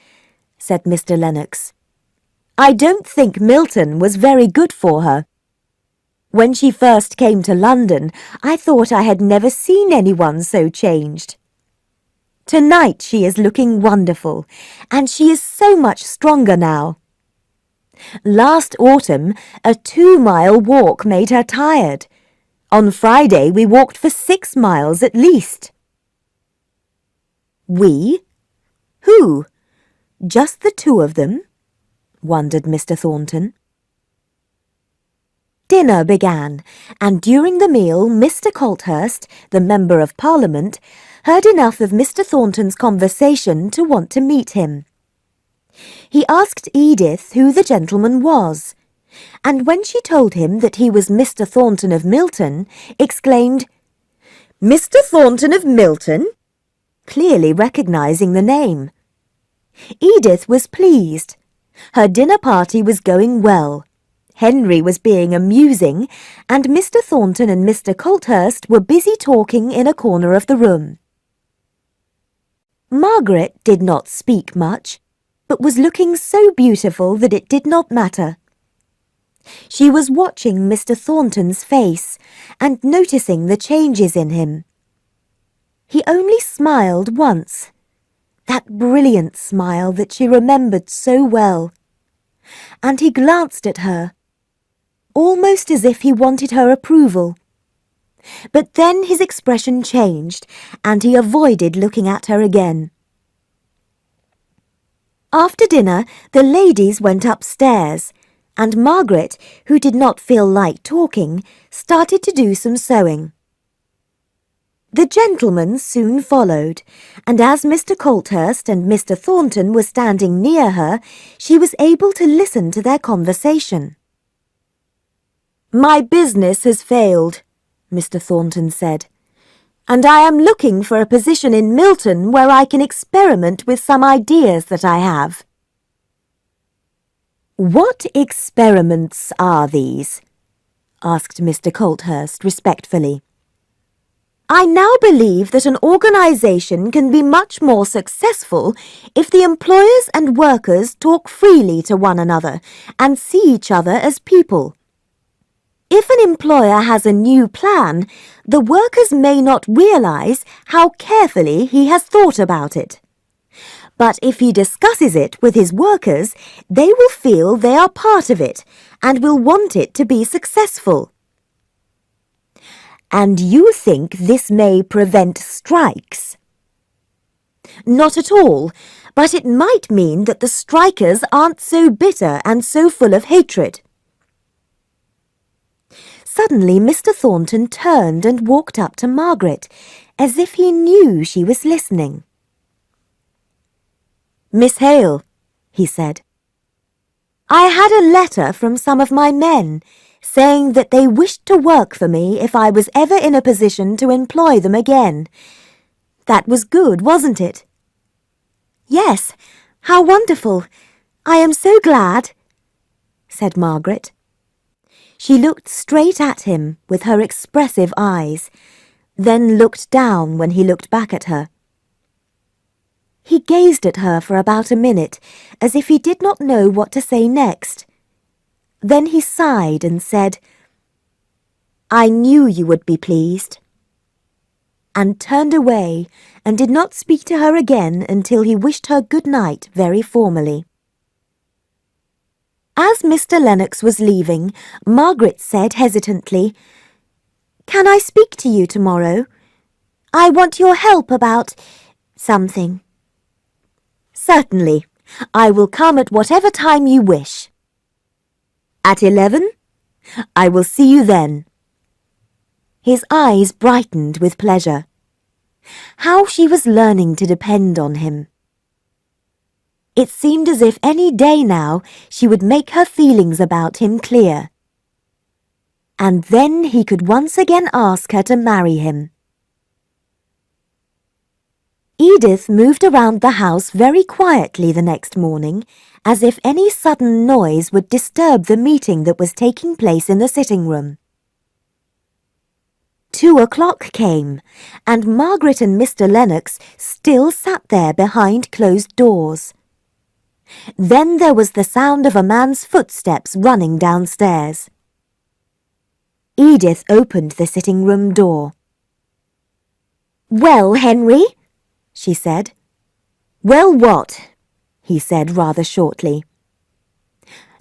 said Mr. Lennox. "I don't think Milton was very good for her. When she first came to London, I thought I had never seen anyone so changed. Tonight she is looking wonderful, and she is so much stronger now. Last autumn, a 2-mile walk made her tired. On Friday we walked for 6 miles at least." "We? Who? Just the two of them?" wondered Mr. Thornton. Dinner began, and during the meal Mr. Colthurst, the Member of Parliament, heard enough of Mr. Thornton's conversation to want to meet him. He asked Edith who the gentleman was, and when she told him that he was Mr. Thornton of Milton, exclaimed, "Mr. Thornton of Milton?" clearly recognising the name. Edith was pleased. Her dinner party was going well. Henry was being amusing, and Mr. Thornton and Mr. Colthurst were busy talking in a corner of the room. Margaret did not speak much, but was looking so beautiful that it did not matter. She was watching Mr. Thornton's face and noticing the changes in him. He only smiled once, that brilliant smile that she remembered so well, and he glanced at her, almost as if he wanted her approval. But then his expression changed, and he avoided looking at her again. After dinner, the ladies went upstairs, and Margaret, who did not feel like talking, started to do some sewing. The gentlemen soon followed, and as Mr. Colthurst and Mr. Thornton were standing near her, she was able to listen to their conversation. "My business has failed," Mr. Thornton said, "and I am looking for a position in Milton where I can experiment with some ideas that I have." "What experiments are these?" asked Mr. Colthurst respectfully. "I now believe that an organisation can be much more successful if the employers and workers talk freely to one another and see each other as people. If an employer has a new plan, the workers may not realise how carefully he has thought about it. But if he discusses it with his workers, they will feel they are part of it and will want it to be successful." "And you think this may prevent strikes?" "Not at all, but it might mean that the strikers aren't so bitter and so full of hatred." Suddenly Mr. Thornton turned and walked up to Margaret, as if he knew she was listening. "Miss Hale," he said, "I had a letter from some of my men, saying that they wished to work for me if I was ever in a position to employ them again. That was good, wasn't it?" "Yes, how wonderful! I am so glad," said Margaret. She looked straight at him with her expressive eyes, then looked down when he looked back at her. He gazed at her for about a minute, as if he did not know what to say next. Then he sighed and said, "I knew you would be pleased," and turned away and did not speak to her again until he wished her good night very formally. As Mr. Lennox was leaving, Margaret said hesitantly, "Can I speak to you tomorrow? I want your help about something." "Certainly. I will come at whatever time you wish." "At 11? I will see you then." His eyes brightened with pleasure. How she was learning to depend on him. It seemed as if any day now she would make her feelings about him clear. And then he could once again ask her to marry him. Edith moved around the house very quietly the next morning, as if any sudden noise would disturb the meeting that was taking place in the sitting room. 2 o'clock came, and Margaret and Mr. Lennox still sat there behind closed doors. Then there was the sound of a man's footsteps running downstairs. Edith opened the sitting-room door. "Well, Henry?" she said. "Well, what?" he said rather shortly.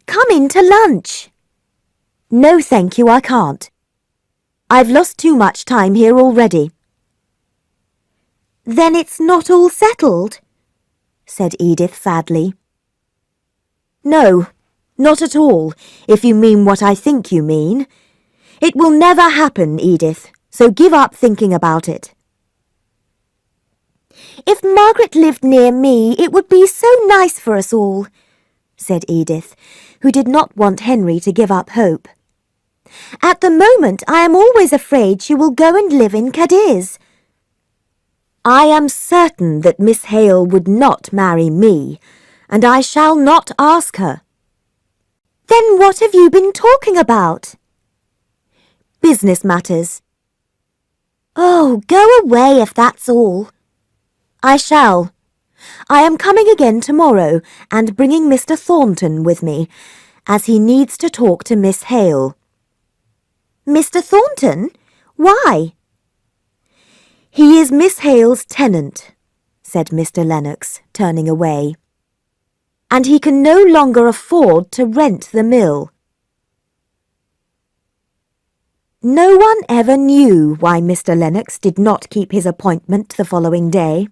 "Come in to lunch." "No, thank you, I can't. I've lost too much time here already." "Then it's not all settled?" said Edith sadly. "No, not at all, if you mean what I think you mean. It will never happen, Edith, so give up thinking about it." "If Margaret lived near me, it would be so nice for us all," said Edith, who did not want Henry to give up hope. "At the moment, I am always afraid she will go and live in Cadiz." "I am certain that Miss Hale would not marry me, and I shall not ask her." "Then what have you been talking about?" "Business matters." "Oh, go away if that's all." "I shall. I am coming again tomorrow and bringing Mr. Thornton with me, as he needs to talk to Miss Hale." "Mr. Thornton? Why?" "He is Miss Hale's tenant," said Mr. Lennox, turning away. "And he can no longer afford to rent the mill." No one ever knew why Mr. Lennox did not keep his appointment the following day.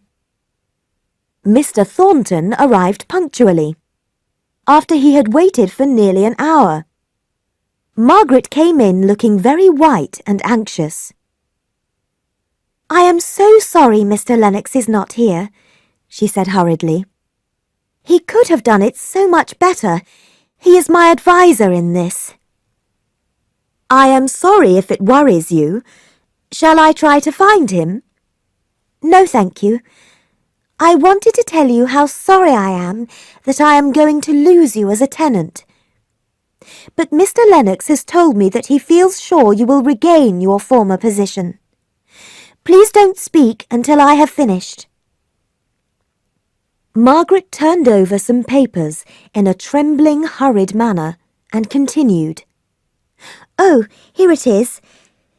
Mr. Thornton arrived punctually, after he had waited for nearly an hour. Margaret came in looking very white and anxious. "I am so sorry Mr. Lennox is not here," she said hurriedly. "He could have done it so much better. He is my adviser in this." I am sorry if it worries you. Shall I try to find him? No, thank you. I wanted to tell you how sorry I am that I am going to lose you as a tenant. But Mr. Lennox has told me that he feels sure you will regain your former position. Please don't speak until I have finished. Margaret turned over some papers in a trembling, hurried manner and continued. Oh, here it is.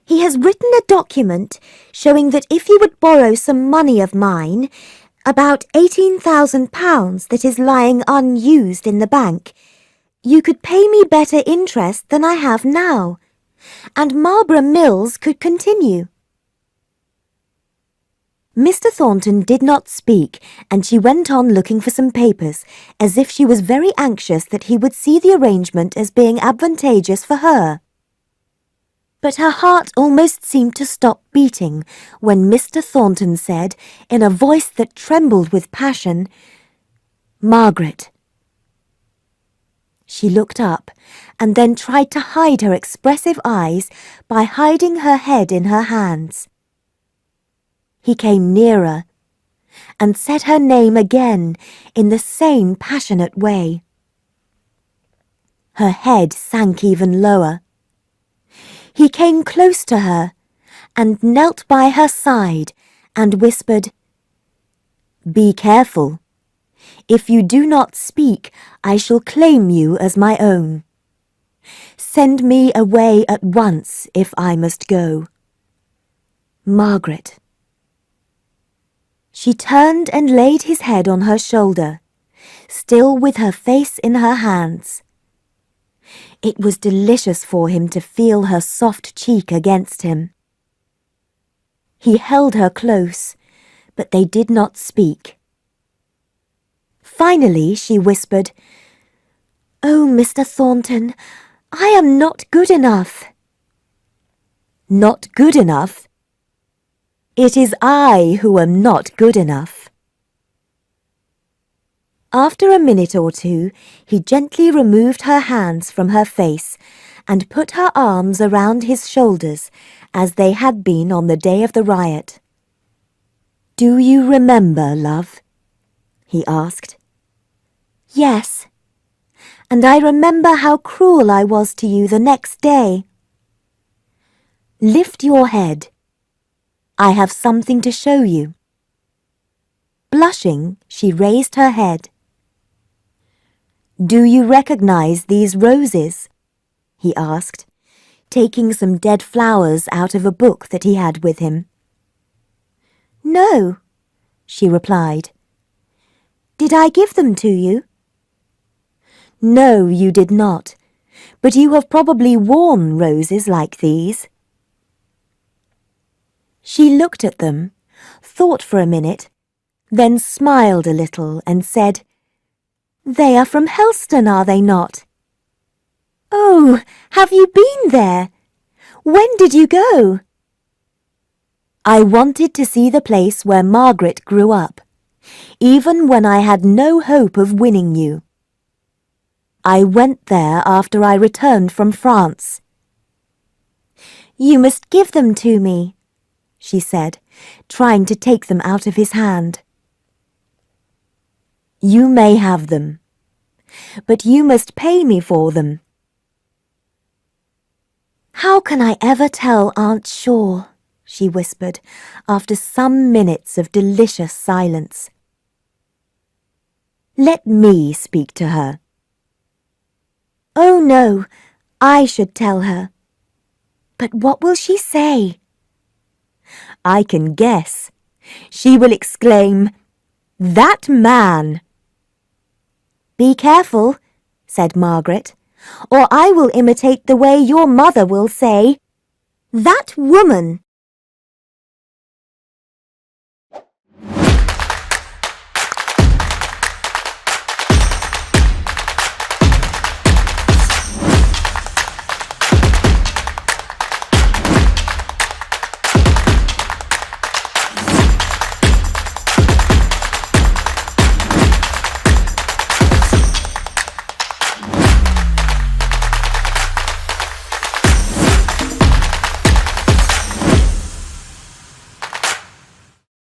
He has written a document showing that if you would borrow some money of mine, about £18,000 that is lying unused in the bank, you could pay me better interest than I have now, and Marlborough Mills could continue. Mr. Thornton did not speak, and she went on looking for some papers, as if she was very anxious that he would see the arrangement as being advantageous for her. But her heart almost seemed to stop beating when Mr. Thornton said, in a voice that trembled with passion, "Margaret." She looked up, and then tried to hide her expressive eyes by hiding her head in her hands. He came nearer, and said her name again in the same passionate way. Her head sank even lower. He came close to her, and knelt by her side, and whispered, "Be careful. If you do not speak, I shall claim you as my own. Send me away at once if I must go. Margaret." She turned and laid his head on her shoulder, still with her face in her hands. It was delicious for him to feel her soft cheek against him. He held her close, but they did not speak. Finally she whispered, "Oh, Mr. Thornton, I am not good enough." "Not good enough? It is I who am not good enough." After a minute or two, he gently removed her hands from her face and put her arms around his shoulders as they had been on the day of the riot. "Do you remember, love?" he asked. "Yes, and I remember how cruel I was to you the next day." "Lift your head. I have something to show you." Blushing, she raised her head. "Do you recognize these roses?" he asked, taking some dead flowers out of a book that he had with him. "No," she replied. "Did I give them to you?" "No, you did not, but you have probably worn roses like these." She looked at them, thought for a minute, then smiled a little and said, "They are from Helston, are they not?" "Oh, have you been there? When did you go?" "I wanted to see the place where Margaret grew up, even when I had no hope of winning you. I went there after I returned from France." "You must give them to me," she said, trying to take them out of his hand. "You may have them, but you must pay me for them." "How can I ever tell Aunt Shaw?" she whispered, after some minutes of delicious silence. "Let me speak to her." "Oh, no, I should tell her. But what will she say?" "I can guess. She will exclaim, 'That man!'" "Be careful," said Margaret, "or I will imitate the way your mother will say, 'That woman!'"